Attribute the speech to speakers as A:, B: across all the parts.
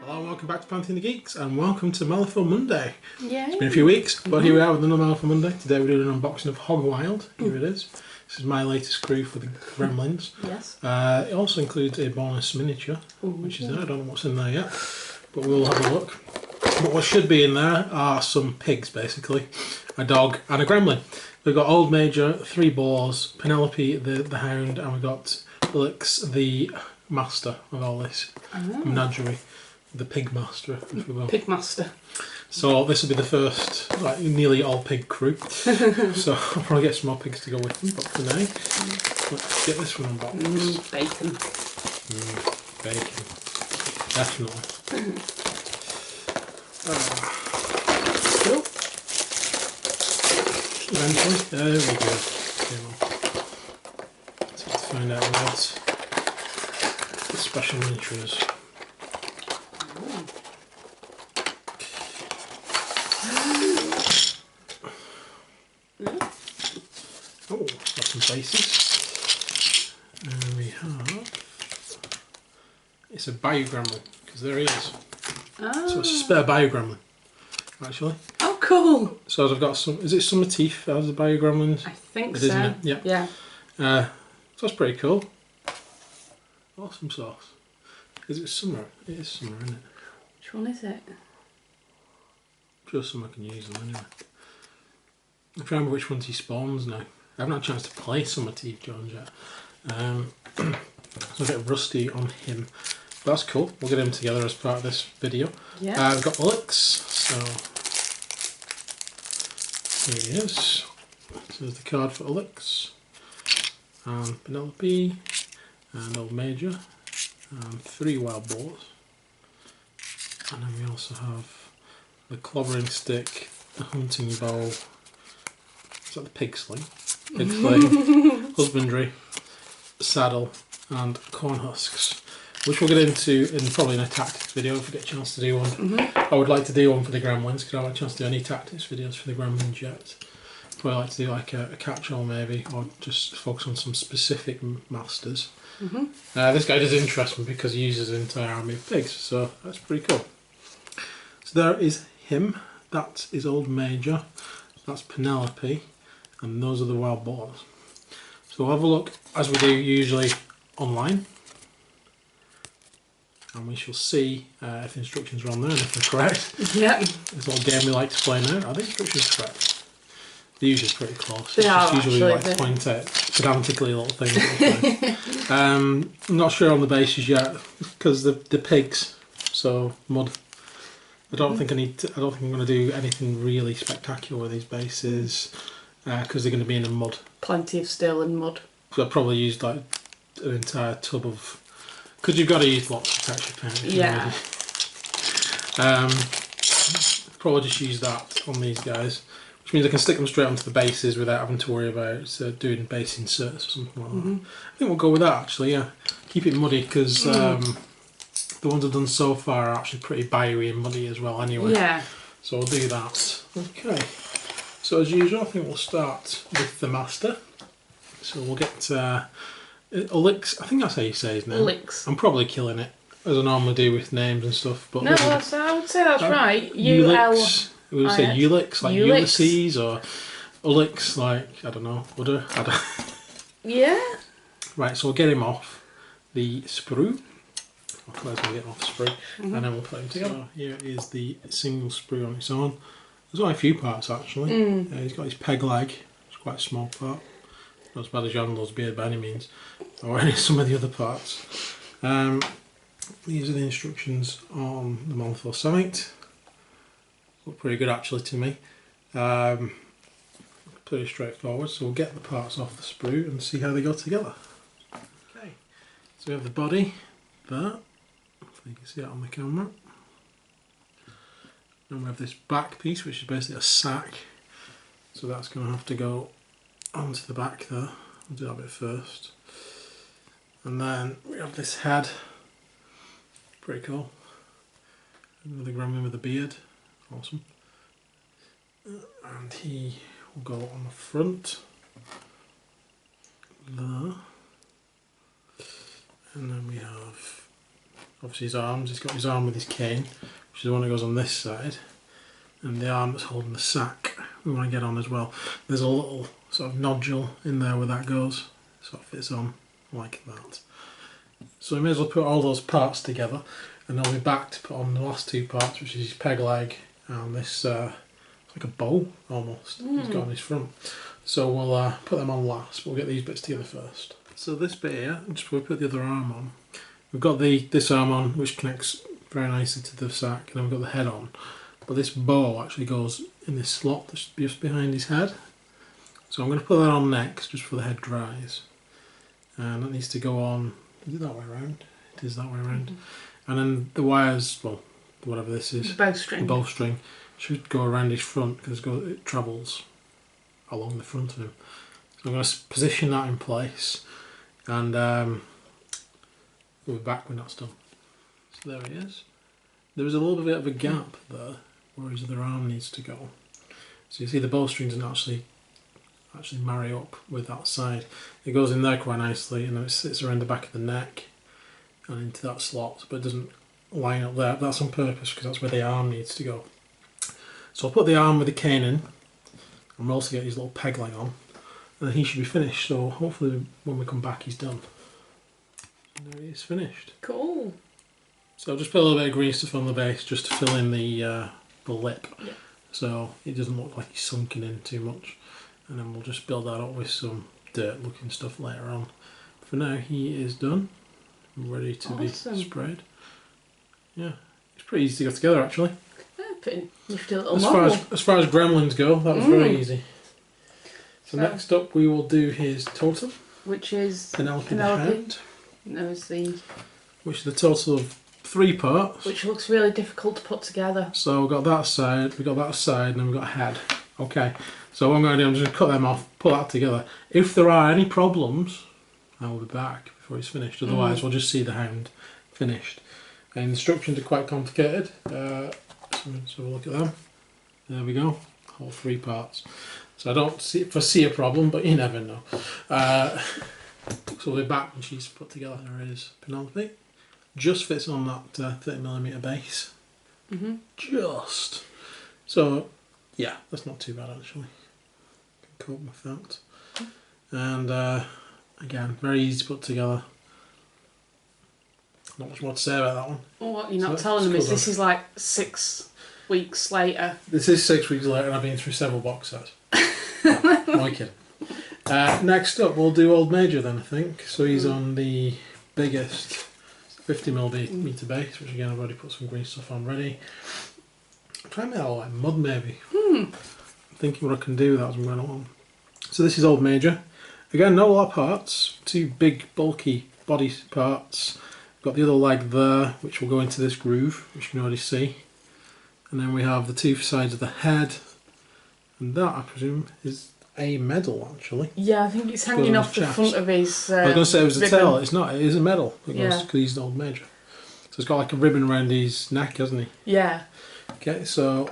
A: Hello and welcome back to Planting the Geeks and welcome to MALIFAUX Monday.
B: Yay.
A: It's been a few weeks, but here we are with another MALIFAUX Monday. Today we're doing an unboxing of Hog Wild. Here it is. This is my latest crew for the gremlins.
B: Yes.
A: It also includes a bonus miniature, which is there. I don't know what's in there yet, but we'll have a look. But what should be in there are some pigs, basically. A dog and a gremlin. We've got Old Major, 3 boars, Penelope the hound, and we've got Alex the master of all this menagerie. The pig master, if you will.
B: Pig master.
A: So this will be the first, like, nearly all pig crew. So I'll probably get some more pigs to go with them, but for now, let's get this one unboxed.
B: Bacon.
A: Bacon. Definitely.
B: Cool.
A: Eventually, there we go. So let's find out what the special miniature is. Oh, got some faces. And we have... It's a bio gremlin, because there he is.
B: Oh.
A: So it's a spare bio gremlin, actually.
B: Oh, cool.
A: So I've got some... Is it Summer Teeth as the bio gremlins?
B: I think
A: it
B: so.
A: Isn't it? Yeah.
B: Yeah.
A: So that's pretty cool. Awesome sauce. Is it summer? It is summer, isn't it?
B: Which one is it?
A: I'm sure summer can use them anyway. I can't remember which ones he spawns now. I haven't had a chance to play Summer Teeth Jones yet. So a bit rusty on him. But that's cool. We'll get him together as part of this video.
B: Yeah.
A: We've got Alex. So here he is. So there's the card for Alex. And Penelope. And Old Major. And 3 wild boars. And then we also have the clobbering stick, the hunting bow. Is that the pig sling? Pig flame, husbandry, saddle, and corn husks, which we'll get into in probably in a tactics video if we get a chance to do one. I would like to do one for the gremlins because I haven't had a chance to do any tactics videos for the gremlins yet. Probably like to do like a catch-all maybe, or just focus on some specific masters. This guy does interest me because he uses an entire army of pigs, so that's pretty cool. So there is him. That is Old Major. That's Penelope. And those are the wild boars. So we'll have a look, as we do usually, online. And we shall see if the instructions are on there and if they're correct.
B: Yep.
A: It's not a game we like to play now. Are the instructions correct? They're usually pretty close.
B: They are,
A: usually we like
B: actually,
A: to point out pedantically little things. I'm not sure on the bases yet because the pigs, so mud. I don't think I'm going to do anything really spectacular with these bases. Because they're going to be in the mud. Plenty of still in mud. So I've probably used like an entire tub of... Because you've got to use lots of texture paint.
B: Yeah.
A: Probably just use that on these guys. Which means I can stick them straight onto the bases without having to worry about doing base inserts or something like that. I think we'll go with that actually, yeah. Keep it muddy because the ones I've done so far are actually pretty bio-y and muddy as well anyway. Yeah. So we'll do that. Okay. So as usual, I think we'll start with the master. So we'll get Alex. I think that's how you say his name. Alex. I'm probably killing it, as I normally do with names and stuff. But
B: no, I would say that's right.
A: Ulix. We would say Ulix, like Ulysses, or Alex, like, I don't know, Udder. Yeah. Right, so we'll get him off the sprue. Otherwise we'll get him off the sprue, and then we'll put him together. So here is the single sprue on its own. There's only a few parts actually. He's got his peg leg, it's quite a small part. Not as bad as Yandle's beard by any means, or any some of the other parts. These are the instructions on the MALIFAUX site. Look pretty good actually to me. Pretty straightforward, so we'll get the parts off the sprue and see how they go together. Okay, so we have the body there, hopefully you can see that on the camera. And we have this back piece, which is basically a sack. So that's going to have to go onto the back there. I'll do that bit first. And then we have this head. Pretty cool. Another gremlin with a beard. Awesome. And he will go on the front. There. And then we have obviously his arms. He's got his arm with his cane, which is the one that goes on this side, and the arm that's holding the sack we want to get on as well. There's a little sort of nodule in there where that goes, so it fits on like that. So we may as well put all those parts together, and I'll be back to put on the last two parts, which is his peg leg and this it's like a bow almost he's got on his front. So we'll put them on last, but we'll get these bits together first. So this bit here, just before we put the other arm on, we've got this arm on, which connects very nicely to the sack, and then we've got the head on. But this bow actually goes in this slot that's just behind his head. So I'm going to put that on next, just before the head dries. And that needs to go on, is it that way around? It is that way around. And then the wires, well, whatever this is,
B: the
A: bowstring, should go around his front because it travels along the front of him. So I'm going to position that in place, and we'll be back when that's done. So there he is. There is a little bit of a gap there where his other arm needs to go. So you see the bowstring doesn't actually marry up with that side. It goes in there quite nicely, and then it sits around the back of the neck and into that slot, but it doesn't line up there. That's on purpose because that's where the arm needs to go. So I'll put the arm with the cane in, and we'll also get his little peg leg on, and then he should be finished. So hopefully when we come back he's done. And there he is, finished.
B: Cool.
A: So I'll just put a little bit of green stuff on the base just to fill in the lip,
B: yeah.
A: So it doesn't look like he's sunken in too much, and then we'll just build that up with some dirt looking stuff later on. For now he is done, ready to be sprayed. Yeah, it's pretty easy to go together actually.
B: Pretty nifty little model.
A: As far as gremlins go, that was very easy. So next up we will do his totem,
B: which is
A: Penelope. The Hound.
B: There's
A: which is the total of 3 parts.
B: Which looks really difficult to put together.
A: So we've got that side, and then we've got a head. Okay, so what I'm going to do, I'm just going to cut them off, put that together. If there are any problems, I will be back before he's finished. Otherwise, we'll just see the hound finished. And instructions are quite complicated. So let's have a look at them. There we go, all 3 parts. So I don't foresee a problem, but you never know. So we'll be back when she's put together. There is Penelope. Just fits on that 30mm base. Just. So yeah, that's not too bad actually. Can cope with that. And again, very easy to put together. Not much more to say about that one.
B: Well, what you're not telling them is this is like 6 weeks later.
A: This is 6 weeks later, and I've been through several box sets. No kidding. Next up, we'll do Old Major then, I think. So he's on the biggest 50mm base, which again I've already put some green stuff on ready. I'm trying to make that like mud maybe. I'm thinking what I can do with that as I'm going along. So this is Old Major. Again, not a lot of parts. 2 big bulky body parts. Got the other leg there, which will go into this groove, which you can already see. And then we have the 2 sides of the head. And that, I presume, is a medal actually.
B: Yeah, I think it's hanging off the front of his
A: I was going to say it was a
B: ribbon.
A: tail, it's not, it is a medal.
B: Yeah.
A: Because he's an Old Major. So it's got like a ribbon around his neck, hasn't he?
B: Yeah.
A: Okay, so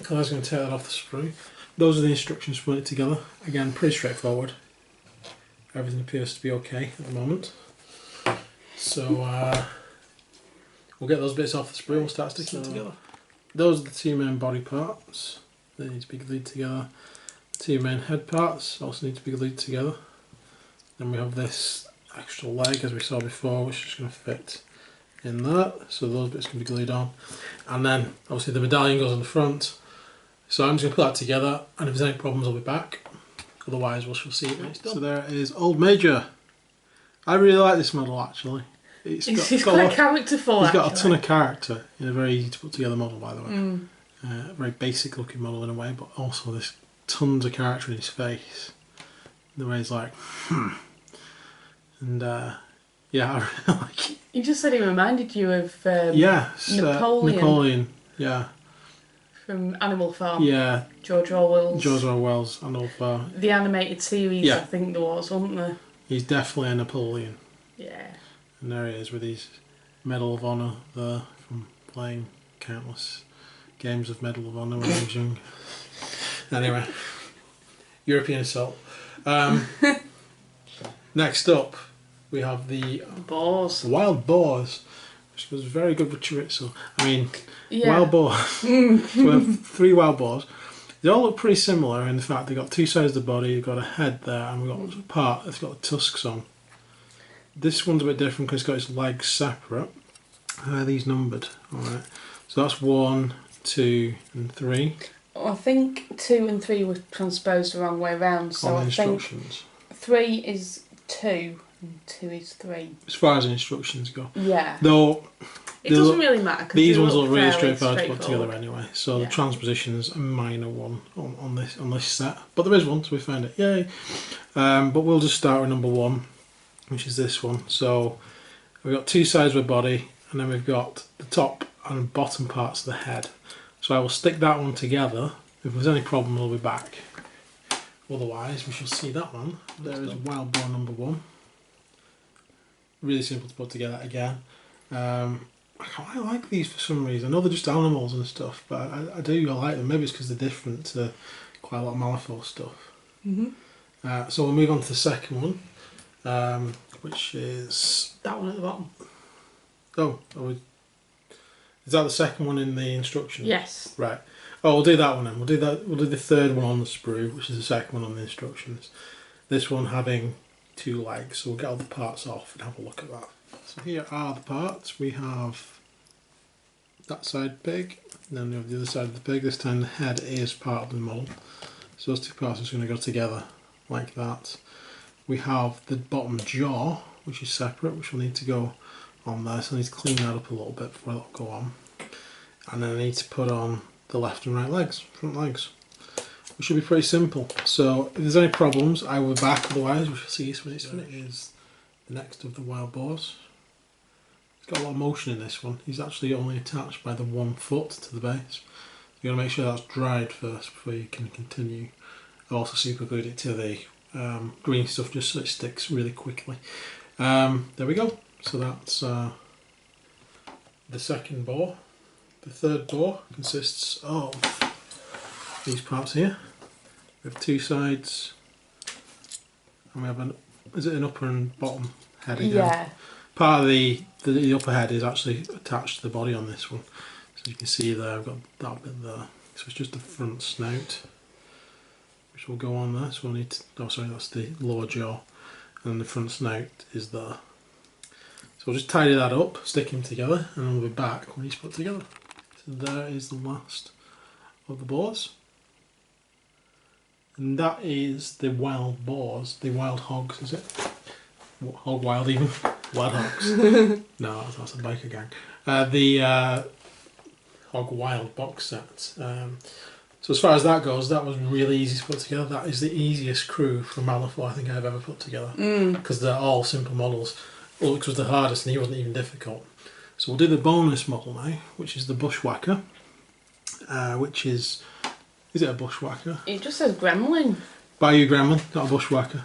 A: Claire's going to take that off the sprue. Those are the instructions to put it together. Again, pretty straightforward. Everything appears to be okay at the moment. So we'll get those bits off the sprue and we'll start sticking it together. Those are the 2 main body parts. They need to be glued together. The 2 main head parts also need to be glued together. Then we have this extra leg, as we saw before, which is just going to fit in that. So those bits can be glued on. And then obviously the medallion goes on the front. So I'm just going to put that together, and if there's any problems I'll be back. Otherwise we shall see it when it's done. So there is Old Major. I really like this model actually.
B: He's quite characterful.
A: He's got a ton of character in a very easy to put together model, by the way. A very basic looking model in a way, but also there's tons of character in his face. The way he's like, and yeah, I really like it.
B: You just said he reminded you of
A: yes, Napoleon. Yeah.
B: From Animal Farm.
A: Yeah.
B: George Orwell's
A: Animal Farm.
B: The animated series,
A: yeah.
B: I think there was, wasn't there?
A: He's definitely a Napoleon.
B: Yeah.
A: And there he is with his Medal of Honour there from playing countless games of Medal of Honour when I was young. Anyway, European assault. Next up, we have the
B: boars.
A: Wild boars, which was very good with chorizo. I mean,
B: Yeah.
A: wild boar. So we have 3 wild boars. They all look pretty similar in the fact they've got 2 sides of the body, you've got a head there, and we've got a part that's got the tusks on. This one's a bit different because it's got its legs separate. How are these numbered? Alright, so that's 1, 2 and 3.
B: I think 2 and 3 were transposed the wrong way round, so
A: on the
B: I think
A: instructions.
B: 3 is 2 and 2 is 3.
A: As far as instructions go.
B: Yeah.
A: Though
B: it doesn't really matter.
A: These ones look really straightforward to put together anyway. So
B: yeah.
A: The transposition's a minor one on this set, but there is one, so we found it. Yay! But we'll just start with number 1, which is this one. So we've got 2 sides of the body, and then we've got the top and bottom parts of the head. So I will stick that one together. If there's any problem, we'll be back. Otherwise, we shall see that one. There is wild boar number 1. Really simple to put together again. I like these for some reason. I know they're just animals and stuff, but I like them. Maybe it's because they're different to quite a lot of MALIFAUX stuff. So we'll move on to the second one, which is
B: that one at the bottom.
A: Oh, is that the second one in the instructions?
B: Yes.
A: Right. Oh, we'll do that one then. We'll do the third one on the sprue, which is the second one on the instructions. This one having 2 legs, so we'll get all the parts off and have a look at that. So here are the parts. We have that side pig, and then we have the other side of the pig. This time the head is part of the model. So those 2 parts are just going to go together like that. We have the bottom jaw, which is separate, which will need to go on there. So I need to clean that up a little bit before that'll go on. And then I need to put on the left and right legs, front legs. Which should be pretty simple. So if there's any problems, I will be back, otherwise we shall see when it's finished. Is the next of the wild boars. It's got a lot of motion in this one. He's actually only attached by the 1 foot to the base. You've got to make sure that's dried first before you can continue. I've also super glued it to the green stuff just so it sticks really quickly. There we go. So that's the second boar. The third boar consists of these parts here. We have 2 sides, and we have an upper and bottom head again.
B: Yeah.
A: Part of the upper head is actually attached to the body on this one. So you can see there, I've got that bit there. So it's just the front snout, which will go on there. So we'll need to, oh sorry, that's the lower jaw, and the front snout is there. So we'll just tidy that up, stick him together, and then we'll be back when he's put together. So there is the last of the boars. And that is the wild boars, the wild hogs, is it? Hog wild even? Wild hogs. No, that's a biker gang. The Hog Wild box set. So as far as that goes, that was really easy to put together. That is the easiest crew from MALIFAUX I think I've ever put together. Because they're all simple models. Ulrich was the hardest and he wasn't even difficult. So we'll do the bonus model now, which is the Bushwhacker. Which is it a Bushwhacker?
B: It just says gremlin.
A: Bayou Gremlin, not a Bushwhacker.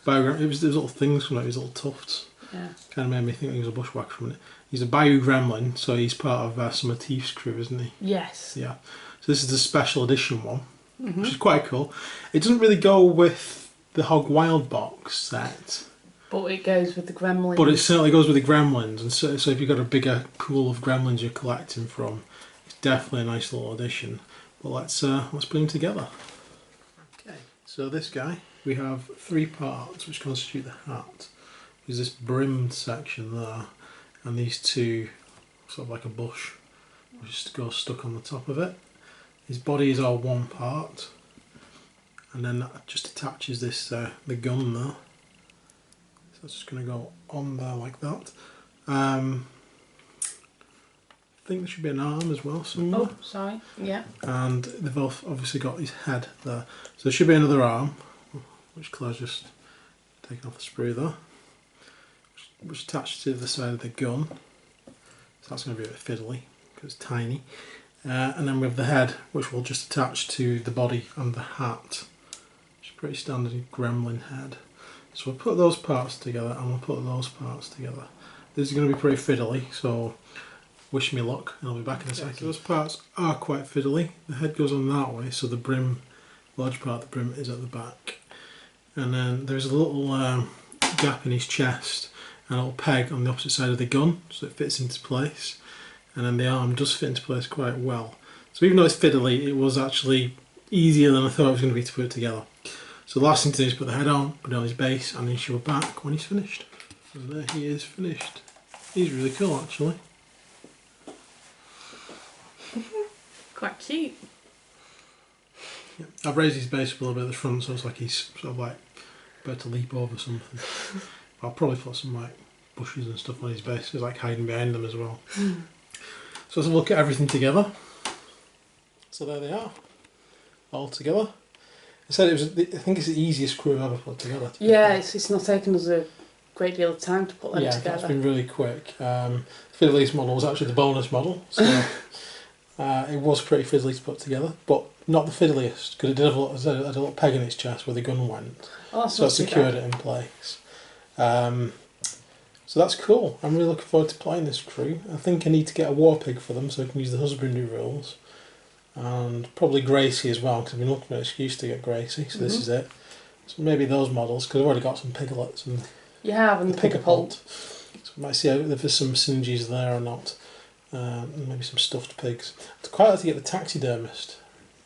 A: It was those little things from these little tufts.
B: Yeah.
A: Kind of made me think he was a Bushwhacker from it. He's a Bayou Gremlin, so he's part of Summer Thief's crew, isn't he?
B: Yes.
A: Yeah. So this is the special edition one, which is quite cool. It doesn't really go with the Hog Wild box set.
B: But it goes with the gremlins.
A: But it certainly goes with the gremlins, and so if you've got a bigger pool of gremlins you're collecting from, it's definitely a nice little addition. But let's put them together. Okay, so this guy, we have 3 parts which constitute the hat. There's this brimmed section there, and these 2, sort of like a bush, which goes stuck on the top of it. His body is all 1 part, and then that just attaches this the gun there. So it's just going to go on there like that. I think there should be an arm as well somewhere.
B: Oh, sorry. Yeah.
A: And they've obviously got his head there. So there should be another arm, which Claire's just taken off the sprue there, which is attached to the side of the gun. So that's going to be a bit fiddly because it's tiny. And then we have the head, which will just attach to the body and the hat. Which is pretty standard gremlin head. So we'll put those parts together and we'll put those parts together. This is going to be pretty fiddly, so wish me luck and I'll be back in a second. So those parts are quite fiddly. The head goes on that way, so the brim, large part of the brim is at the back. And then there's a little gap in his chest, and a little peg on the opposite side of the gun so it fits into place, and then the arm does fit into place quite well. So even though it's fiddly, it was actually easier than I thought it was going to be to put it together. So the last thing to do is put the head on, put it on his base, and then show back when he's finished. And there he is finished. He's really cool actually.
B: Quite cute.
A: Yeah. I've raised his base up a little bit at the front so it's like he's sort of like about to leap over something. I'll probably put some like bushes and stuff on his base, so it's like hiding behind them as well. So let's have a look at everything together. So there they are, all together. I said it was. I think it's the easiest crew I've ever put together.
B: Yeah, it's not taken us a great deal of time to put them together.
A: Yeah, it's been really quick. Fiddly's model was actually the bonus model, so it was pretty fiddly to put together, but not the fiddliest because it did have a little peg in its chest where the gun went, so I secured it in place. So that's cool. I'm really looking forward to playing this crew. I think I need to get a war pig for them so I can use the husbandry rules. And probably Gracie as well, because I've been looking for an excuse to get Gracie, so this is it. So maybe those models, because I've already got some piglets and
B: and the pigapult.
A: So we might see if there's some synergies there or not. And maybe some stuffed pigs. I'd quite like to get the taxidermist.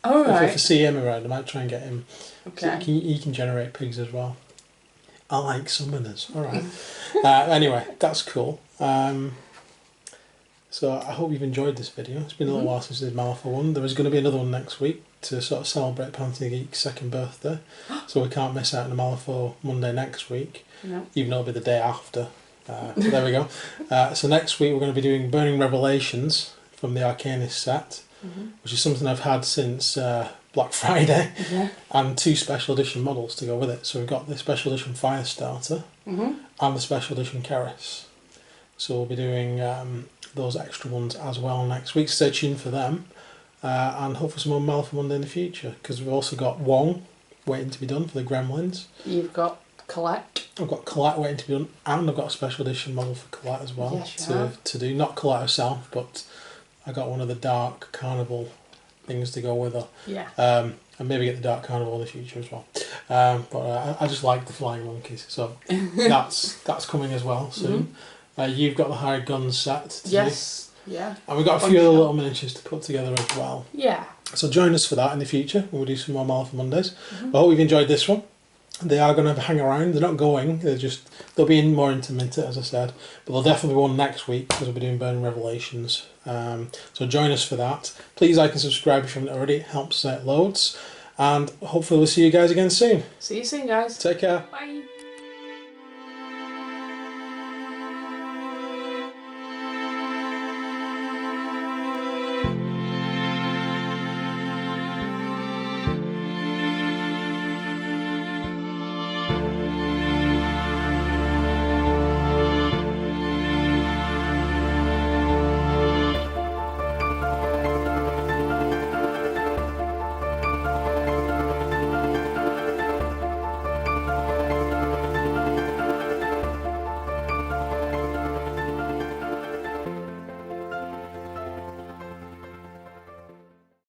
B: Oh, right.
A: If I see him around, I might try and get him.
B: Okay.
A: So he can generate pigs as well. I like summoners. Alright. Anyway, that's cool. So I hope you've enjoyed this video. It's been a little while since I did MALIFAUX one. There is going to be another one next week to sort of celebrate Panty Geek's second birthday. So we can't miss out on the MALIFAUX Monday next week, even though it'll be the day after. So there we go. So next week we're going to be doing Burning Revelations from the Arcanist set, which is something I've had since Black Friday, and 2 special edition models to go with it. So we've got the special edition Firestarter and the special edition Keris. So we'll be doing those extra ones as well next week. Stay tuned for them, and hopefully some more MALIFAUX Monday in the future, because we've also got Wong waiting to be done for the Gremlins. You've got Colette. I've got Colette waiting to be done, and I've got a special edition model for Colette as well to do. Not Colette herself, but I got one of the Dark Carnival things to go with her. And maybe get the Dark Carnival in the future as well. But I just like the flying monkeys, so that's coming as well soon. You've got the Hired Guns set to do. Yeah. And we've got a few other little miniatures to put together as well. Yeah. So join us for that in the future. We'll do some more MALIFAUX Mondays. I hope you've enjoyed this one. They are going to hang around. They're not going. They'll be in more intermittent, as I said. But there'll definitely be one next week because we'll be doing Burning Revelations. So join us for that. Please like and subscribe if you haven't already. It helps us out loads. And hopefully we'll see you guys again soon.
B: See you soon, guys.
A: Take care.
B: Bye.